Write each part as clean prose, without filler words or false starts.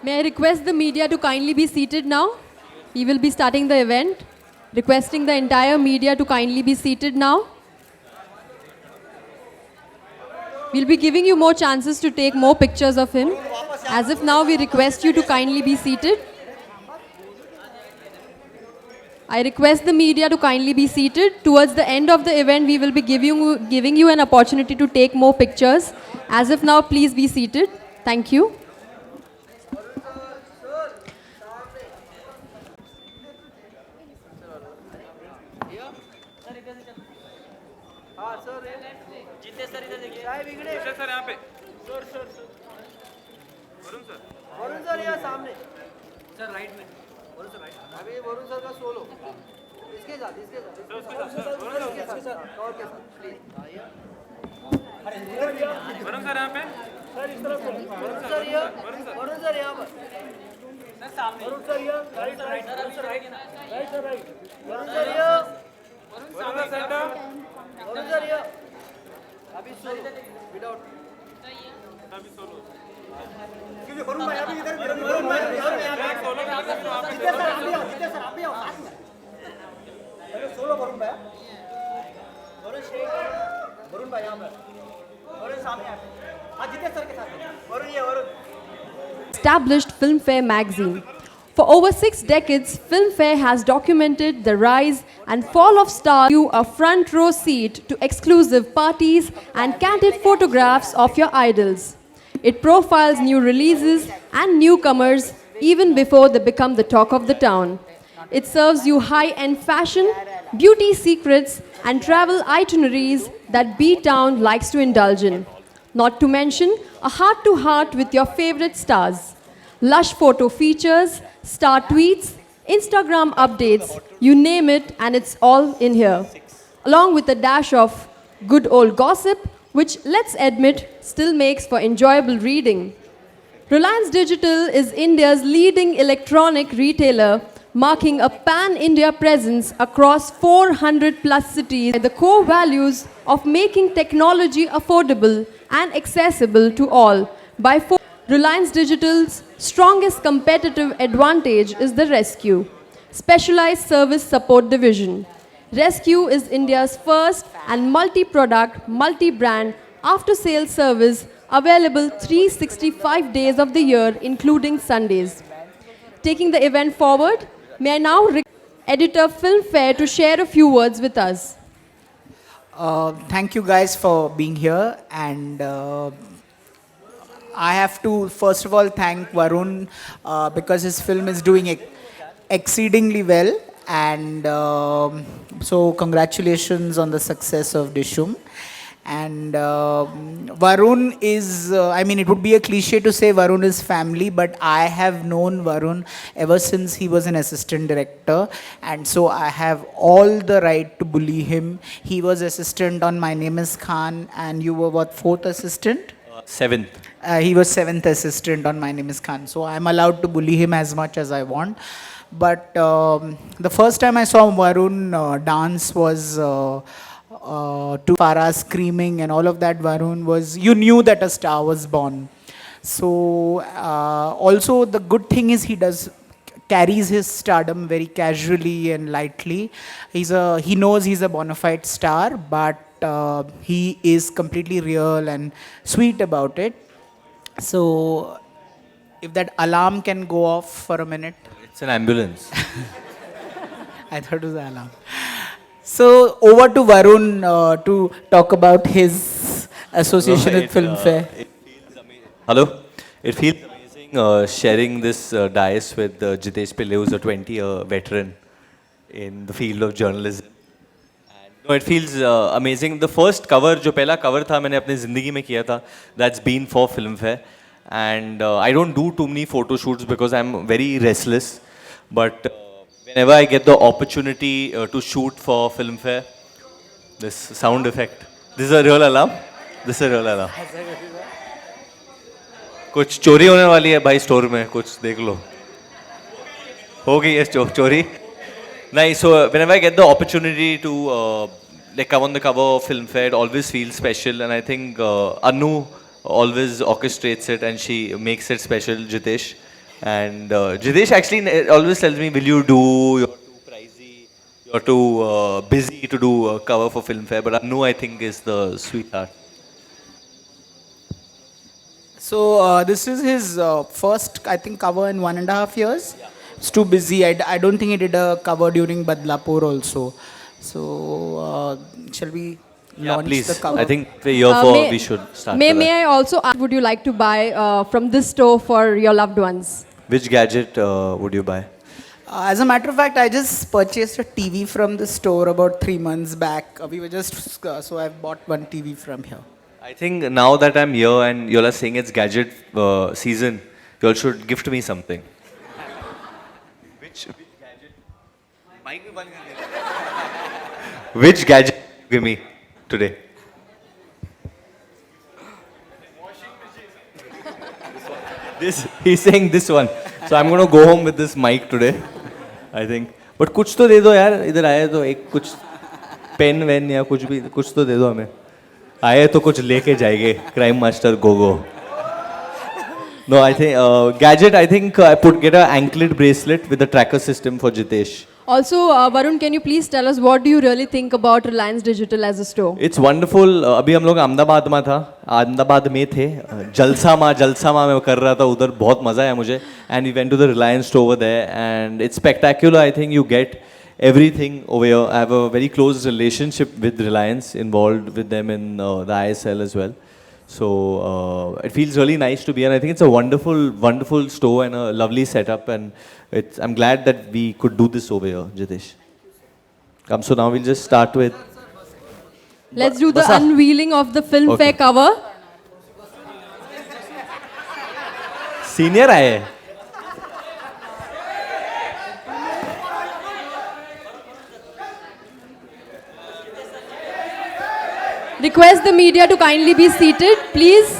May I request the media to kindly be seated now? We will be starting the event. Requesting the entire media to kindly be seated now. We'll be giving you more chances to take more pictures of him. As of now, we request you to kindly be seated. I request the media to kindly be seated. Towards the end of the event, we will be giving you an opportunity to take more pictures. As of now, please be seated. Thank you. Sir यहाँ पे sir Varun sir यहाँ सामने sir right में Varun sir right अभी Varun sir का solo इसके साथ और के साथ प्लीज वरुण सर यहाँ पे सर इस तरफ वरुण सर यहाँ पर सर सामने वरुण सर यहाँ right sir right Varun sir यहाँ वरुण सर यहाँ अभी सोलो विदाउट अभी सोलो क्योंकि वरुण भाई अभी इधर वरुण भाई सोलो सर आप भी आओ पहले सोलो वरुण भाई वरुण भाई यहाँ पर वरुण सामने हाँ जितेश सर के साथ वरुण ये Varun Established Filmfare magazine. For over 6 decades, Filmfare has documented the rise and fall of stars. You a front row seat to exclusive parties and candid photographs of your idols. It profiles new releases and newcomers even before they become the talk of the town. It serves you high-end fashion, beauty secrets, and travel itineraries that B-Town likes to indulge in. Not to mention a heart-to-heart with your favorite stars. Lush photo features, star tweets, Instagram updates, you name it, and it's all in here. Along with a dash of good old gossip, which, let's admit, still makes for enjoyable reading. Reliance Digital is India's leading electronic retailer, marking a pan-India presence across 400 plus cities. The core values of making technology affordable and accessible to all. Reliance Digital's strongest competitive advantage is the Rescue, Specialized Service Support Division. Rescue is India's first and multi-product, multi-brand after-sales service available 365 days of the year, including Sundays. Taking the event forward, may I now request Editor Filmfare to share a few words with us. Thank you guys for being here, and I have to first of all thank Varun because his film is doing exceedingly well, and so congratulations on the success of Dishum. And Varun is, I mean, it would be a cliche to say Varun is family, but I have known Varun ever since he was an assistant director, and so I have all the right to bully him. He was assistant on My Name is Khan, and you were what, fourth assistant? Seventh. He was seventh assistant on My Name is Khan, so I'm allowed to bully him as much as I want. But the first time I saw Varun dance was to Farah screaming and all of that. Varun was, you knew that a star was born. So also the good thing is he carries his stardom very casually and lightly. He knows he's a bona fide star, but he is completely real and sweet about it. So if that alarm can go off for a minute. It's an ambulance. I thought it was an alarm. So over to Varun to talk about his association with Filmfare. Hello. It feels amazing sharing this dais with Jitesh Pillai, who's a 20-year veteran in the field of journalism. And, no, it feels amazing. The first cover, जो पहला cover था मैंने अपनी ज़िंदगी में किया था, that's been for Filmfare. And I don't do too many photo shoots because I'm very restless. But whenever I get the opportunity to shoot for Filmfare, this sound effect. This is a real alarm. This is a real alarm. कुछ चोरी होने वाली है भाई store में, कुछ देख लो. हो गई है चोरी. Nice. So whenever I get the opportunity to like come on the cover of Filmfare, it always feels special, and I think Anu always orchestrates it and she makes it special. Jitesh, And Jidesh actually always tells me, "Will you do? You're too pricey. You're too busy to do a cover for Filmfare." But Anu, I think, is the sweetheart. So this is his first, I think, cover in 1.5 years. It's too busy. I don't think he did a cover during Badlapur also. So shall we Yeah, launch please. the cover? I think we're here for. We should start. May, for that. may I also ask, would you like to buy from this store for your loved ones? Which gadget would you buy? As a matter of fact, I just purchased a TV from the store about 3 months back. We were just so I've bought one TV from here. I think now that I'm here and you all are saying it's gadget season, you all should gift me something. Which gadget? Which gadget you give me today? This he's saying this one. So I'm going to go home with this mic today. I think. But कुछ तो दे दो यार. इधर आए तो एक कुछ pen when या कुछ भी कुछ तो दे दो हमें. आए तो कुछ लेके जाएंगे. Crime Master Gogo. No, I think gadget. I think I get an anklet bracelet with a tracker system for Jitesh. Also, Varun, can you please tell us what do you really think about Reliance Digital as a store? It's wonderful. अभी हम लोग अहमदाबाद में था. अहमदाबाद में थे. जलसा में कर रहा था उधर बहुत मजा आया मुझे. And we went to the Reliance store over there and it's spectacular. I think you get everything over here. I have a very close relationship with Reliance, involved with them in the ISL as well. So it feels really nice to be, and I think it's a wonderful, wonderful store and a lovely setup. And I'm glad that we could do this over here, Jitesh. Come, so now we'll just start with. Let's do the Basa. unveiling of the Filmfare Okay. cover. Senior आए हैं. Request the media to kindly be seated, please.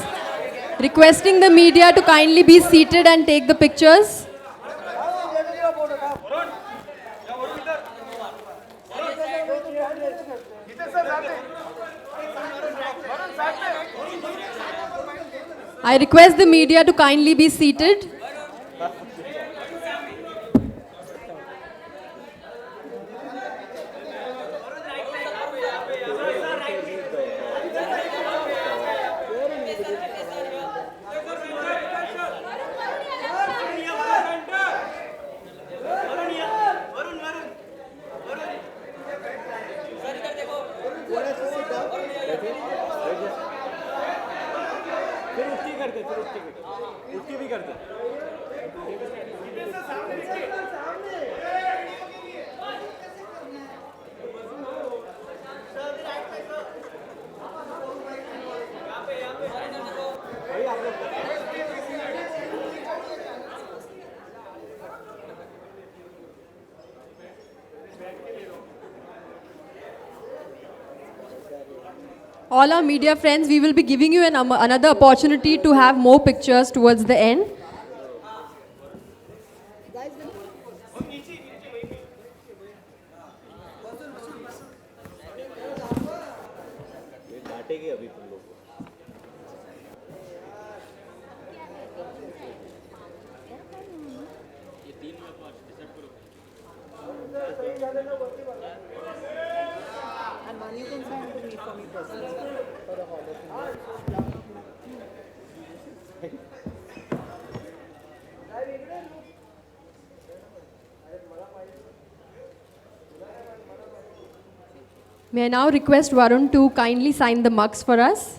Requesting the media to kindly be seated and take the pictures. I request the media to kindly be seated. उसकी भी करते. All our media friends, we will be giving you another opportunity to have more pictures towards the end. May I now request Varun to kindly sign the mugs for us?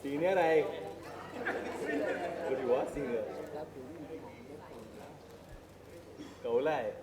Senior आएगा. बोला है.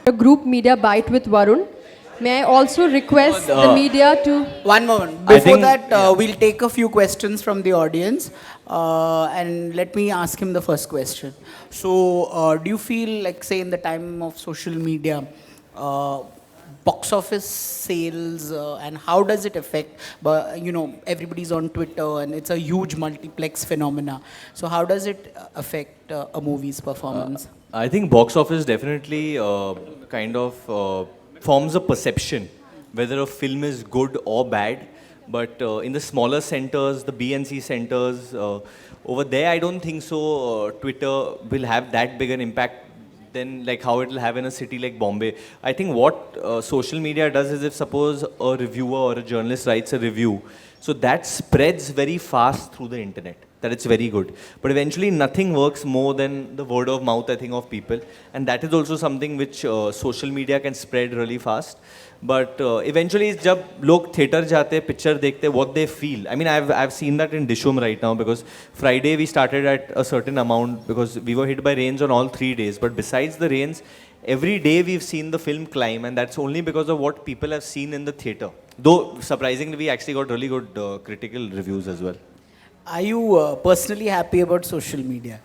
A group media bite with Varun. May I also request the media to... One moment. I Before think- that, we'll take a few questions from the audience. And let me ask him the first question. So, do you feel like, say, in the time of social media, box office sales and how does it affect? But everybody's on Twitter and it's a huge multiplex phenomena. So, how does it affect a movie's performance? I think box office definitely kind of forms a perception whether a film is good or bad. But in the smaller centers, the B and C centers, over there, I don't think so. Twitter will have that big an impact than like how it will have in a city like Bombay. I think what social media does is, if suppose a reviewer or a journalist writes a review, so that spreads very fast through the internet. That it's very good. But eventually, nothing works more than the word of mouth, I think, of people. And that is also something which social media can spread really fast. But eventually, जब लोग theatre जाते हैं, picture देखते हैं, what they feel. I mean, I've seen that in Dishum right now, because Friday we started at a certain amount because we were hit by rains on all 3 days. But besides the rains, every day we've seen the film climb, and that's only because of what people have seen in the theatre. Though surprisingly, we actually got really good critical reviews as well. Are you personally happy about social media?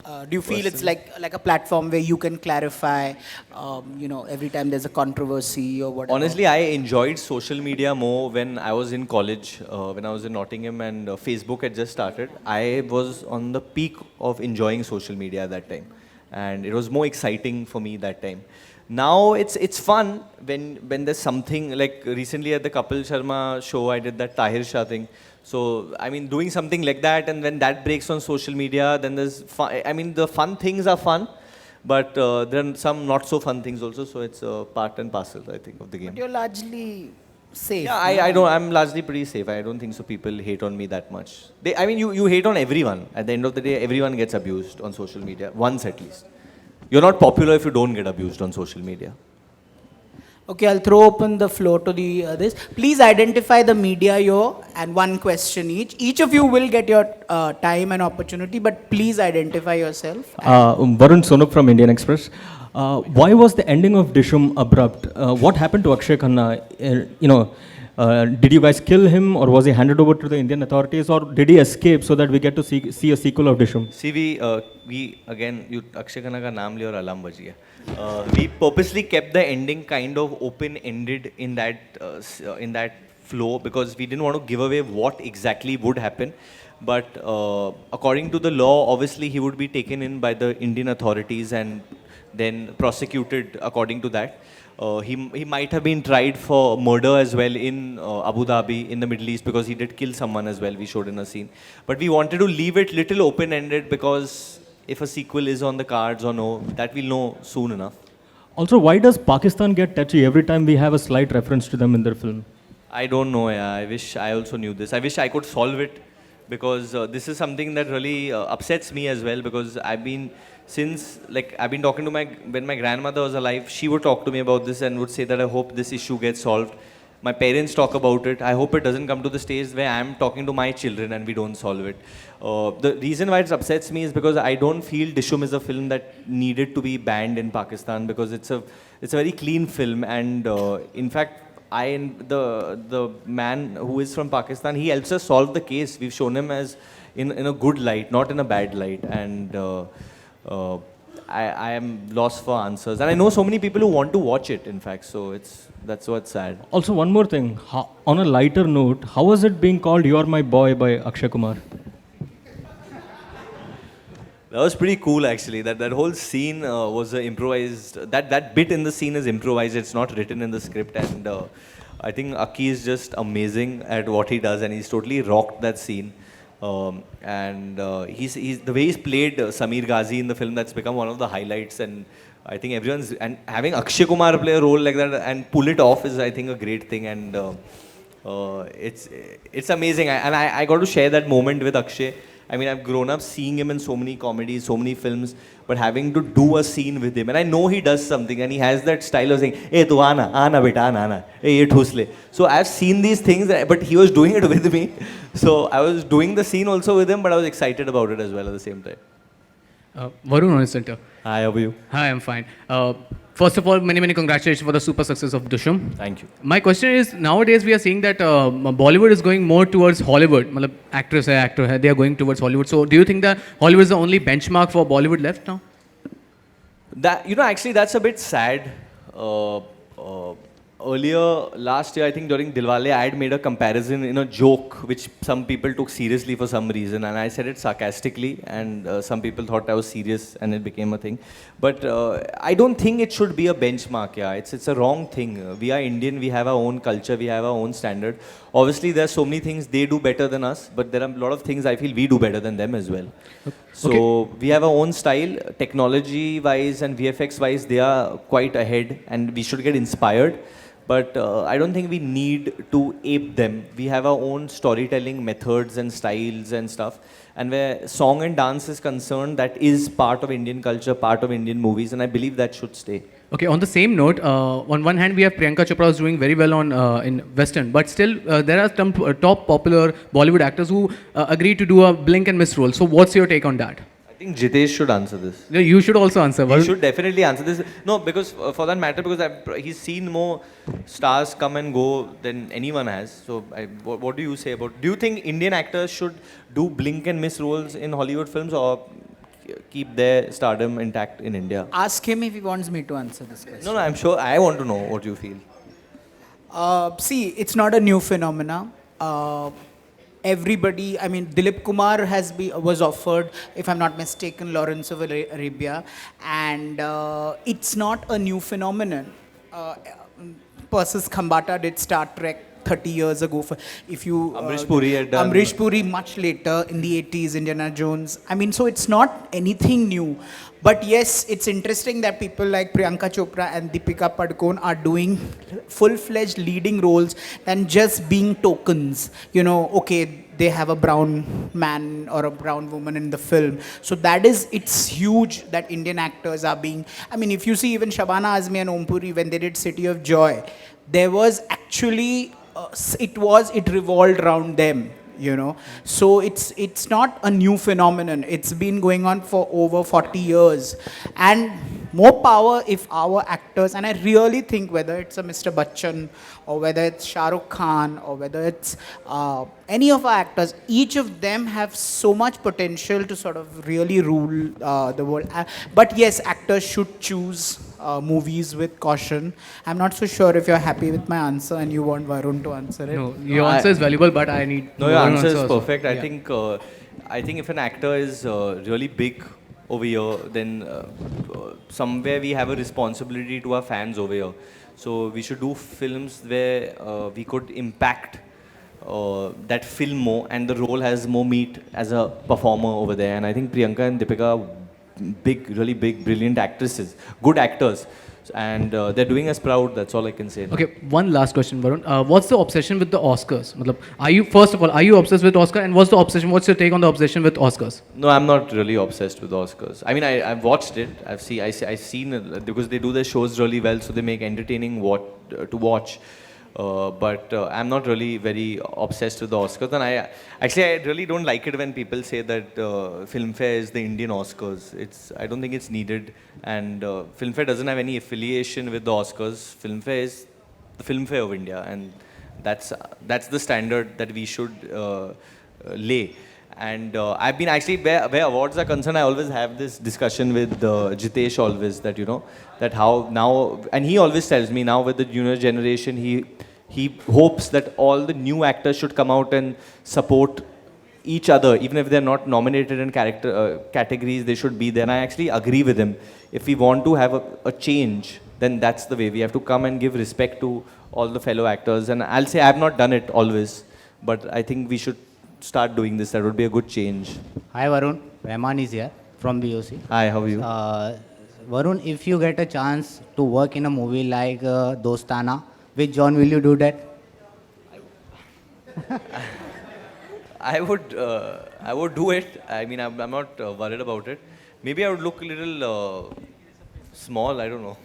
Do you feel it's like a platform where you can clarify, every time there's a controversy or whatever? Honestly, I enjoyed social media more when I was in college, when I was in Nottingham and Facebook had just started. I was on the peak of enjoying social media at that time. And it was more exciting for me that time. Now it's fun when there's something, like recently at the Kapil Sharma show, I did that Tahir Shah thing. So, I mean, doing something like that, and when that breaks on social media, then there's fun. I mean, the fun things are fun, but there are some not so fun things also. So it's part and parcel, I think, of the game. But you're largely safe. Yeah, I don't. I'm largely pretty safe. I don't think so. People hate on me that much. I mean, you hate on everyone. At the end of the day, everyone gets abused on social media once at least. You're not popular if you don't get abused on social media. Okay, I'll throw open the floor to the others. Please identify the media here and one question each. Each of you will get your time and opportunity, but please identify yourself. Varun Sonup from Indian Express. Why was the ending of Dishum abrupt? What happened to Akshay Khanna? Did you guys kill him, or was he handed over to the Indian authorities, or did he escape so that we get to see a sequel of Dishum? See, we again, you Akshay Khanna ka naam liya aur alarm baj gaya. We purposely kept the ending kind of open-ended in that flow, because we didn't want to give away what exactly would happen. But according to the law, obviously he would be taken in by the Indian authorities and then prosecuted according to that. He might have been tried for murder as well in Abu Dhabi in the Middle East, because he did kill someone as well, we showed in a scene. But we wanted to leave it little open-ended, because if a sequel is on the cards or no, that we'll know soon enough. Also, why does Pakistan get touchy every time we have a slight reference to them in their film? I don't know. Yeah. I wish I also knew this. I wish I could solve it, because this is something that really upsets me as well, because I've been talking to when my grandmother was alive, she would talk to me about this and would say that I hope this issue gets solved. My parents talk about it. I hope it doesn't come to the stage where I'm talking to my children and we don't solve it. The reason why it upsets me is because I don't feel Dishum is a film that needed to be banned in Pakistan, because it's a very clean film, and in fact, the man who is from Pakistan, he helps us solve the case. We've shown him as in a good light, not in a bad light, and I am lost for answers. And I know so many people who want to watch it, in fact, so that's what's sad. Also, one more thing. On a lighter note, how was it being called "You're My Boy" by Akshay Kumar? That was pretty cool actually. That whole scene was improvised. That bit in the scene is improvised. It's not written in the script, and I think Aki is just amazing at what he does, and he's totally rocked that scene. He's the way he's played Samir Ghazi in the film. That's become one of the highlights, and I think everyone's and having Akshay Kumar play a role like that and pull it off is I think a great thing, and it's amazing. I got to share that moment with Akshay. I mean, I've grown up seeing him in so many comedies, so many films, but having to do a scene with him, and I know he does something, and he has that style of saying, "Hey, tu aana beta, aana. Hey, ye thusle." So I've seen these things, but he was doing it with me. So I was doing the scene also with him, but I was excited about it as well at the same time. Varun on center. Hi, how are you? Hi, I'm fine. First of all, many congratulations for the super success of Dusham. Thank you. My question is, nowadays we are seeing that Bollywood is going more towards Hollywood. Matlab, actress hai, actor hai, they are going towards Hollywood. So do you think that Hollywood is the only benchmark for Bollywood left now? That actually that's a bit sad. Earlier last year, I think during Dilwale, I had made a comparison in a joke which some people took seriously for some reason, and I said it sarcastically, and some people thought I was serious, and it became a thing. But I don't think it should be a benchmark. Yeah, it's a wrong thing. We are Indian. We have our own culture. We have our own standard. Obviously, there are so many things they do better than us, but there are a lot of things I feel we do better than them as well. So we have our own style, technology-wise and VFX-wise, they are quite ahead, and we should get inspired. But I don't think we need to ape them. We have our own storytelling methods and styles and stuff. And where song and dance is concerned, that is part of Indian culture, part of Indian movies, and I believe that should stay. Okay, on the same note, on one hand, we have Priyanka Chopra who's doing very well on in Western, but still there are some top popular Bollywood actors who agree to do a blink and miss role. So what's your take on that? I think Jitesh should answer this. No, you should also answer. He should definitely answer this. No, because for that matter, because he's seen more stars come and go than anyone has. So what do you say about, do you think Indian actors should do blink and miss roles in Hollywood films or keep their stardom intact in India? Ask him if he wants me to answer this question. No, I'm sure I want to know what you feel. See, it's not a new phenomena. Everybody, I mean, Dilip Kumar was offered, if I'm not mistaken, Lawrence of Arabia, and it's not a new phenomenon. Persis Khambata did Star Trek 30 years ago. Amrish Puri had done. Amrish Puri much later in the 80s, Indiana Jones. I mean, so it's not anything new. But yes, it's interesting that people like Priyanka Chopra and Deepika Padukone are doing full-fledged leading roles and just being tokens. You know, okay, they have a brown man or a brown woman in the film. So it's huge that Indian actors are being, I mean, if you see even Shabana Azmi and Om Puri, when they did City of Joy, there was actually, it revolved around them. You know, so it's not a new phenomenon. It's been going on for over 40 years, and more power if our actors, and I really think whether it's a Mr. Bachchan or whether it's Shah Rukh Khan or whether it's any of our actors, each of them have so much potential to sort of really rule the world. But yes, actors should choose movies with caution. I'm not so sure if you're happy with my answer and you want Varun to answer it. No, your answer is valuable, but I need. No, your Varun answer is also. perfect. Yeah. I think if an actor is really big over here, then somewhere we have a responsibility to our fans over here. So we should do films where we could impact that film more, and the role has more meat as a performer over there. And I think Priyanka and Deepika are really big, brilliant actresses, good actors. And they're doing us proud. That's all I can say. Okay, one last question, Varun. What's the obsession with the Oscars? First of all, are you obsessed with Oscar? And what's the obsession? What's your take on the obsession with Oscars? No, I'm not really obsessed with Oscars. I mean, I've watched it. I've seen it because they do their shows really well, so they make entertaining to watch. But I'm not really very obsessed with the Oscars, and I really don't like it when people say that Filmfare is the Indian Oscars. I don't think it's needed, and Filmfare doesn't have any affiliation with the Oscars. Filmfare is the Filmfare of India, and that's the standard that we should lay. And I've been actually, where awards are concerned, I always have this discussion with Jitesh always, that, you know, that how now, and he always tells me now with the junior generation, he hopes that all the new actors should come out and support each other, even if they're not nominated in categories, they should be there. And I actually agree with him. If we want to have a change, then that's the way. We have to come and give respect to all the fellow actors. And I'll say I've not done it always, but I think we should start doing this. That would be a good change. Hi Varun, Rahman is here from BOC. Hi, how are you? Varun, if you get a chance to work in a movie like Dostana, with John, will you do that? I would do it. I mean, I'm not worried about it. Maybe I would look a little small. I don't know.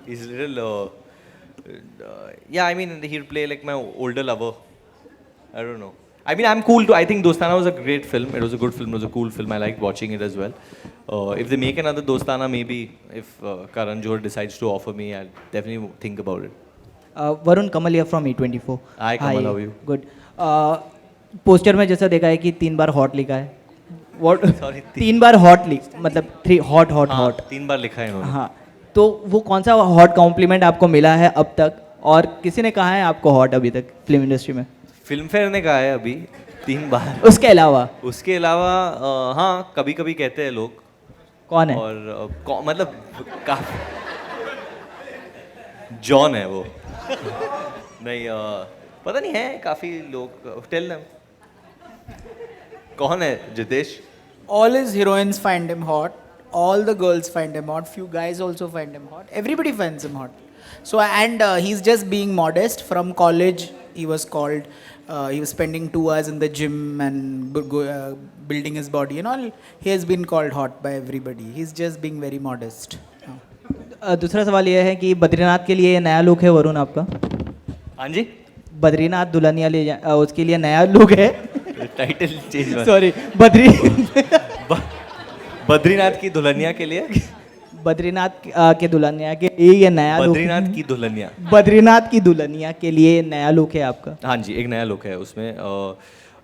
He's a little. Yeah, I mean, he'd play like my older lover. I don't know. I mean, I'm cool too. I think Dostana was a great film. It was a good film. It was a cool film. I liked watching it as well. If they make another Dostana, maybe if Karan Johar decides to offer me, I'll definitely think about it. Varun Kamal here from E24. Hi, Kamal, how are you? Good. Poster में जैसा देखा है कि 3 बार hot लिखा है. What? Sorry, 3 bar hot मतलब 3 hot hot हाँ, hot. 3 बार लिखा है इन्होंने. हाँ. तो वो कौन सा हॉट कॉम्प्लीमेंट आपको मिला है अब तक और किसी ने कहा है आपको हॉट अभी तक फिल्म इंडस्ट्री में? फिल्म फेयर ने कहा है अभी 3 बार. उसके अलावा हाँ, कभी कभी कहते हैं लोग. कौन है? और मतलब काफी जॉन है वो. नहीं पता नहीं है काफी लोग. टेल देम कौन है? Jitesh. All his heroines find him hot. All the girls find him hot. Few guys also find him hot. Everybody finds him hot. So and he's just being modest. From college, he was called. He was spending 2 hours in the gym and building his body and all. He has been called hot by everybody. He's just being very modest. दूसरा सवाल यह है कि बद्रीनाथ के लिए नया look है वरुण आपका? हाँ जी. बद्रीनाथ दुल्हनिया ले उसके लिए नया लुक है. Title change. सॉरी बद्रीनाथ की दुल्हनिया के लिए. बद्रीनाथ के दुल्हनिया के लिए ये नया लुक. बद्रीनाथ की दुल्हनिया. बद्रीनाथ की दुल्हनिया के लिए नया लुक है आपका? हाँ जी, एक नया लुक है उसमें.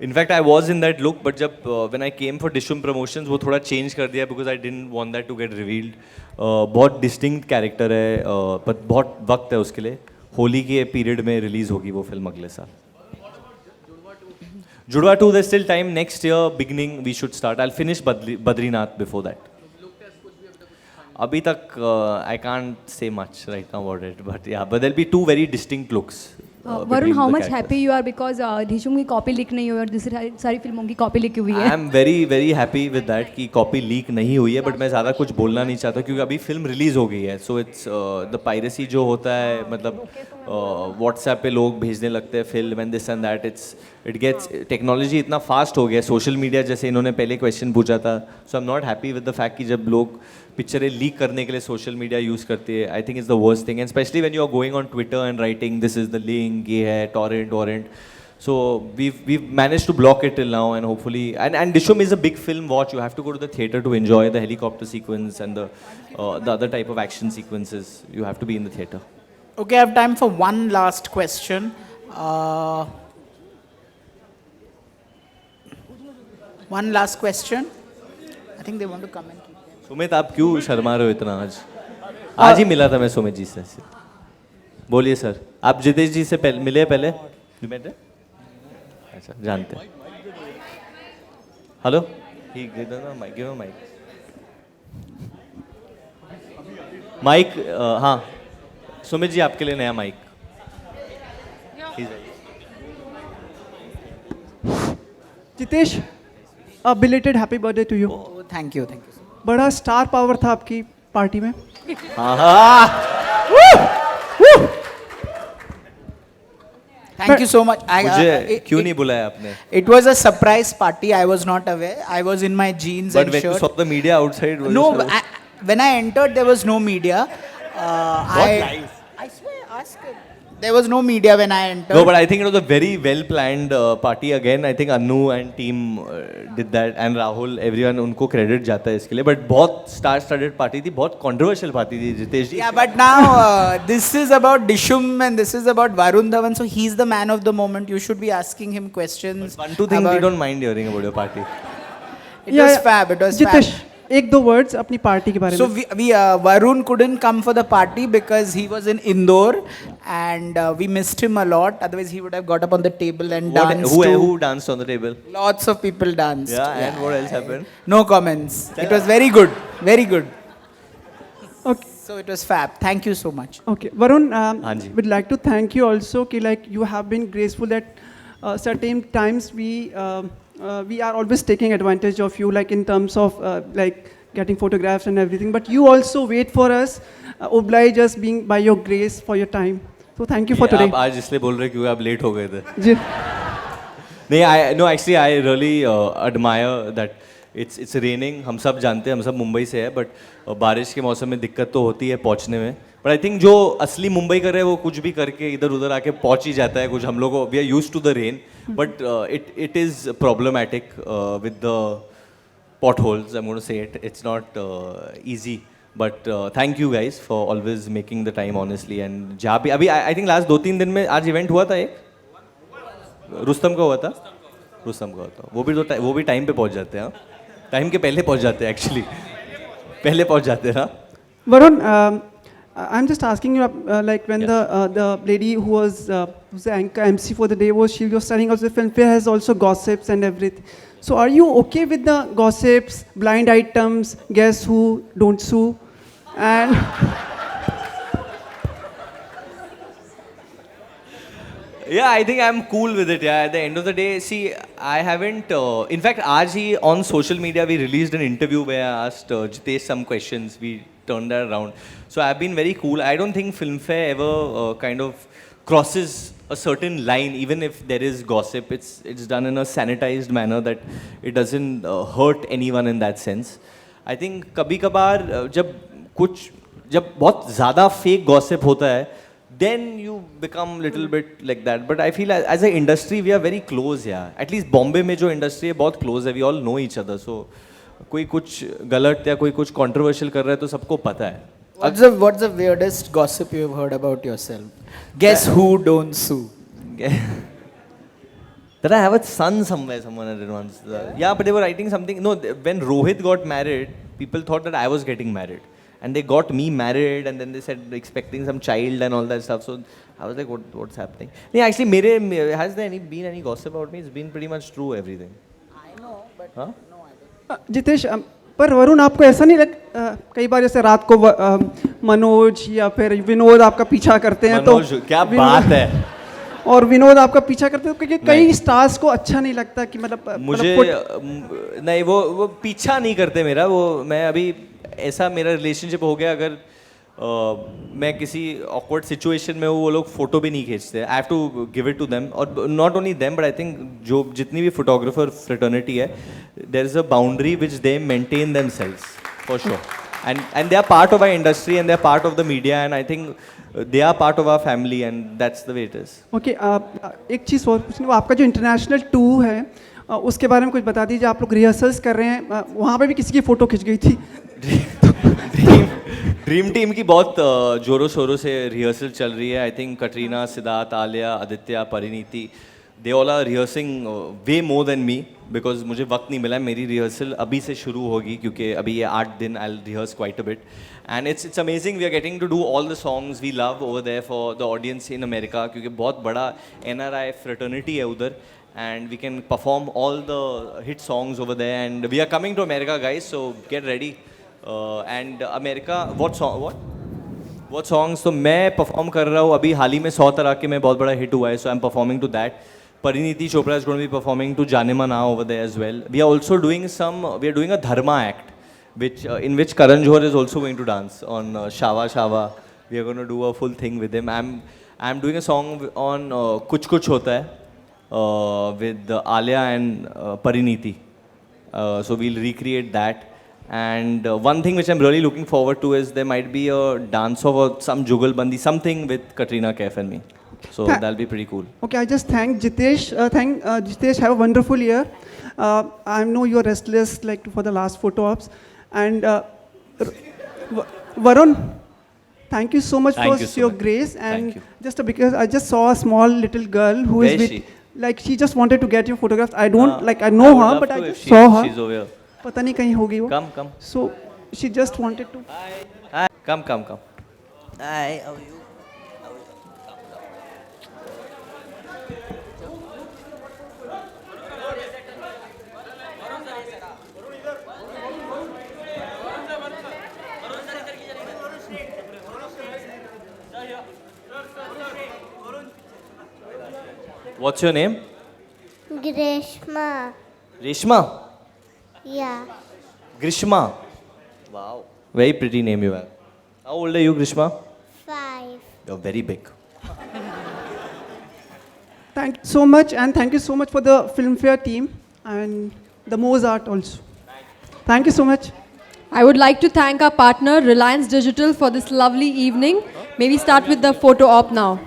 In fact I was in that look, but जब when I came for Dishoom promotions वो थोड़ा चेंज कर दिया because I didn't want that to get revealed. बहुत डिस्टिंक्ट कैरेक्टर है, पर बहुत वक्त है उसके लिए. होली के पीरियड में रिलीज होगी वो फिल्म अगले साल. जुड़वा 2, there's still time. Next year beginning we should start. I'll finish Badrinath before that. अभी तक I can't say much right now about it, but yeah, but there'll be 2 very distinct looks. Varun, between how the much characters. happy you are because Dhishum की copy leak नहीं हुई और दूसरी सारी फिल्मों की कॉपी लीक हुई है? I am very very happy with that कि कॉपी लीक नहीं हुई है, बट मैं ज़्यादा कुछ बोलना नहीं चाहता क्योंकि अभी फिल्म रिलीज हो गई है. सो इट्स द पायरेसी जो होता है, मतलब व्हाट्सएप पे लोग भेजने लगते हैं film and this and that. It gets technology इतना फास्ट हो गया, सोशल मीडिया जैसे इन्होंने पहले क्वेश्चन पूछा था. So I am not happy with the fact कि जब लोग पिक्चरें लीक करने के लिए सोशल मीडिया यूज़ करती है. I think is the worst thing, and specially when you are going on Twitter and writing this is the link, ये है torrent. So we've managed to block it till now, and hopefully and Dishum is a big film watch. You have to go to the theater to enjoy the helicopter sequence and the other type of action sequences. You have to be in the theater. Okay, I have time for one last question. One last question. I think they want to come and keep them. Sumit, आप क्यों शर्मा रहे हो इतना? आज ही मिला था मैं सुमित जी से. बोलिए सर, आप जितेश जी से मिले पहले? You met them? अच्छा, जानते हैं. Hello, give him a mic. Mic, हाँ, सुमित जी आपके लिए नया mic. Jitesh, belated happy birthday to you. Oh, thank you. बड़ा स्टार पावर था आपकी पार्टी में. Thank you so much. मुझे क्यों नहीं बुलाया आपने? It was a surprise party. I was not aware. I was in my jeans But and when you shirt. saw the media outside, was No, it- when I entered, there was no media. I swear, ask him. There was no media when I entered. No, but I think it was a very well planned party again. I think Anu and team did that, and Rahul, everyone, उनको credit जाता है इसके लिए. But बहुत star-studded party थी, बहुत controversial party थी जितेश जी. Yeah, but now this is about Dishum and this is about Varun Dhawan. So he's the man of the moment. You should be asking him questions. One, two things we about- don't mind hearing about your party. It was fab. It was Jitesh, fab. एक दो words अपनी party के बारे So में. we Varun couldn't come for the party because he was in Indore and we missed him a lot. Otherwise, he would have got up on the table and What, danced. who danced on the table? Lots of people danced. Yeah, and what else happened? No comments. It was very good. Very good. Okay. So it was fab. Thank you so much. Okay, Varun, Hanji. would like to thank you also. Ki like you have been graceful at certain times. We are always taking advantage of you, like in terms of like getting photographs and everything. But you also wait for us, oblige us being by your grace for your time. So thank you for ये today. आप आज इसलिए बोल रहे हैं क्योंकि आप late हो गए थे. जी. नहीं, actually I really admire that it's raining. हम सब जानते हैं, हम सब मुंबई से है, but बारिश के मौसम में दिक्कत तो होती है पहुंचने में. But I think जो असली मुंबई कर रहे हैं वो कुछ भी करके इधर उधर आके पहुंच ही जाता है. कुछ हम लोगों we are used to the rain, but it is problematic with the potholes. I'm going to say it. It's not easy. But thank you guys for always making the time honestly. And जहाँ भी अभी I think last 2-3 दिन में आज event हुआ था एक रुस्तम का हुआ था. वो भी टाइम पे पहुंच जाते हैं. टाइम के पहले पहुंच जाते हैं एक्चुअली. पहले पहुंच जाते हैं ना. Varun, I'm just asking you, like when the lady who was who's the anchor MC for the day she was telling us the Filmfare has also gossips and everything. So are you okay with the gossips, blind items, guess who, don't sue, and Yeah, I think I'm cool with it. Yeah, at the end of the day, see, I haven't. In fact, आज ही on social media we released an interview where I asked Jitesh some questions. We turned that around. So I've been very cool. I don't think Filmfare ever kind of crosses a certain line, even if there is gossip. It's done in a sanitized manner that it doesn't hurt anyone in that sense. I think कभी-कभार जब बहुत ज़्यादा fake gossip होता है, then you become little bit like that. But I feel as an industry we are very close. Yeah, at least Bombay में जो industry है बहुत close है. We all know each other. So कोई कुछ गलत या कोई कुछ controversial कर रहा है तो सबको पता है. What's the weirdest gossip you've heard about yourself? Guess who, don't sue. That I have a son somewhere, someone I did once. Yeah, but they were writing something. No, when Rohit got married, people thought that I was getting married. And they got me married, and then they said expecting some child and all that stuff. So I was like, what's happening? Yeah, actually, has there been any gossip about me? It's been pretty much true, everything. I know, but Huh? no, I don't. Jitesh, पर वरुण आपको ऐसा नहीं कई बार जैसे रात को मनोज या फिर विनोद आपका पीछा करते हैं तो मनोज, क्या बात है. और विनोद आपका पीछा करते हैं क्योंकि कई स्टार्स को अच्छा नहीं लगता कि मुझे नहीं वो पीछा नहीं करते मेरा. वो मैं अभी ऐसा मेरा रिलेशनशिप हो गया अगर मैं किसी ऑकवर्ड सिचुएशन में हूँ वो लोग फोटो भी नहीं खींचते. I have to give it to them. और not only them but I think जो जितनी भी फोटोग्राफर फ्रेटर्निटी है there is a boundary which they maintain themselves for sure. And they are part of our industry and they are part of the media and I think they are part of our family and that's the way it is. Okay, एक चीज़ और पूछनी, वो आपका जो international tour है उसके बारे में कुछ बता दीजिए. आप लोग रिहर्सल्स कर रहे हैं, वहाँ पे भी किसी की फ़ोटो खिंच गई थी. ड्रीम टीम की बहुत जोरों शोरों से रिहर्सल चल रही है. I think Katrina, Siddharth, Alia, Aditya, Parineeti, they all are rehearsing way more than me because मुझे वक्त नहीं मिला. मेरी रिहर्सल अभी से शुरू होगी क्योंकि अभी ये 8 दिन I rehearse quite a bit and it's amazing. We are getting to do all the songs we love over there for the audience in America क्योंकि बहुत बड़ा NRI फ्रेटर्निटी है उधर. And we can perform all the hit songs over there. And we are coming to America, guys. So get ready. And America, what songs? तो मैं perform कर रहा हूँ अभी हाल ही में 100 तरह के में बहुत बड़ा hit हुआ है. So I'm performing to that. Pariniti Chopra is going to be performing to Jaane Mana over there as well. We are also doing we are doing a Dharma act, in which Karan Johar is also going to dance on Shava Shava. We are going to do a full thing with him. I'm doing a song on Kuch Kuch Hota Hai. With Alia and Pariniti. So we'll recreate that. And one thing which I'm really looking forward to is there might be a dance of some Jugalbandi, something with Katrina Kaif and me. So that'll be pretty cool. Okay, I just thank Jitesh. Jitesh, have a wonderful year. I know you're restless like for the last photo ops. And Varun, thank you so much Thank for you so your much. grace. Thank And you. just because I just saw a small little girl who Where is is with, she? like she just wanted to get your photographs. I don't I know would her, love but to I if just she- saw her. She's over here. पता नहीं कहीं होगी वो. Come. So she just wanted to. Hi. Come. Hi, how are you? What's your name? Grishma. Reshma? Yeah. Grishma? Wow. Very pretty name you have. How old are you, Grishma? 5. You're very big. Thank you so much, and thank you so much for the Filmfare team and the Mozart also. Thank you so much. I would like to thank our partner Reliance Digital for this lovely evening. May we start with the photo op now.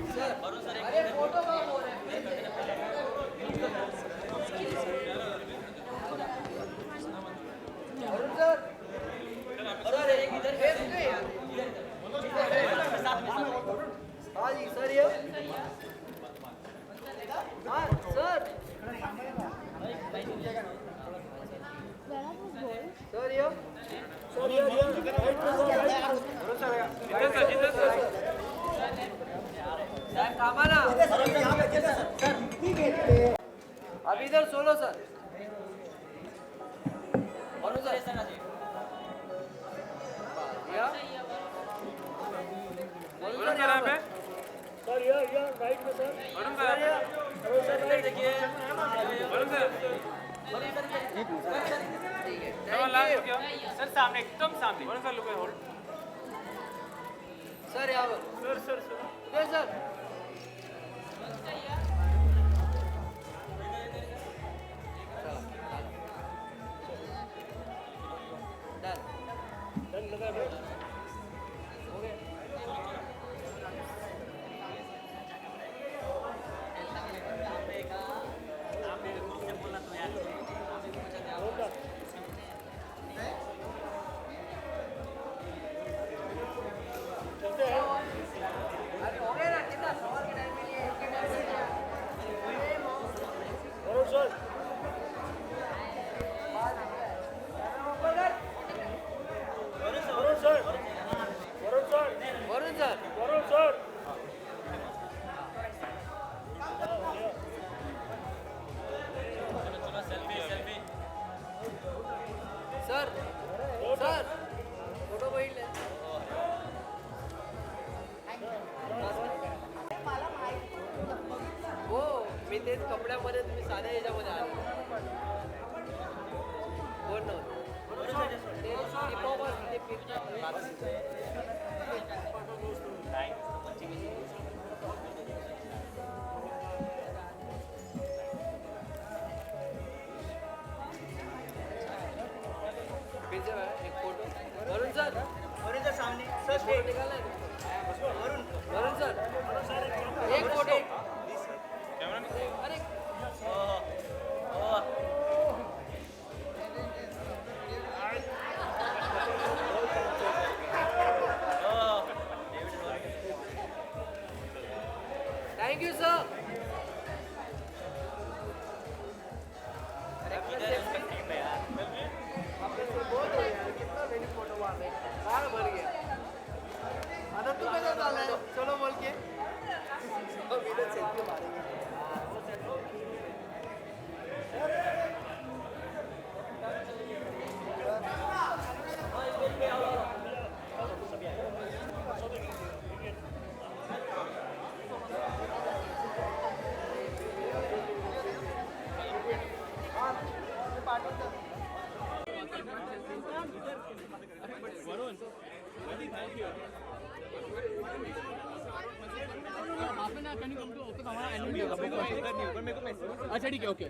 अब इधर solo sir Varun sir Varun sir यहाँ पे sir ये right में sir Varun sir इधर देखिए Varun sir sir सामने एकदम सामने Varun sir look hold sir यहाँ पर सर इधर सर सर सर फोटो बघितले हो मी तेच कपड्यामध्ये तुम्ही साध्या ह्याच्यामध्ये आले कोण नव्हतं ते हिपहॉप ते एक फोटो वरुण सर सामने सर फोटो निकालना है वरुण सर एक फोटो अरे थैंक यू सर भर गया आता तू कैसा चाललाय चलो बोल के अब इधर सेल्फी मारेंगे अच्छा ठीक है ओके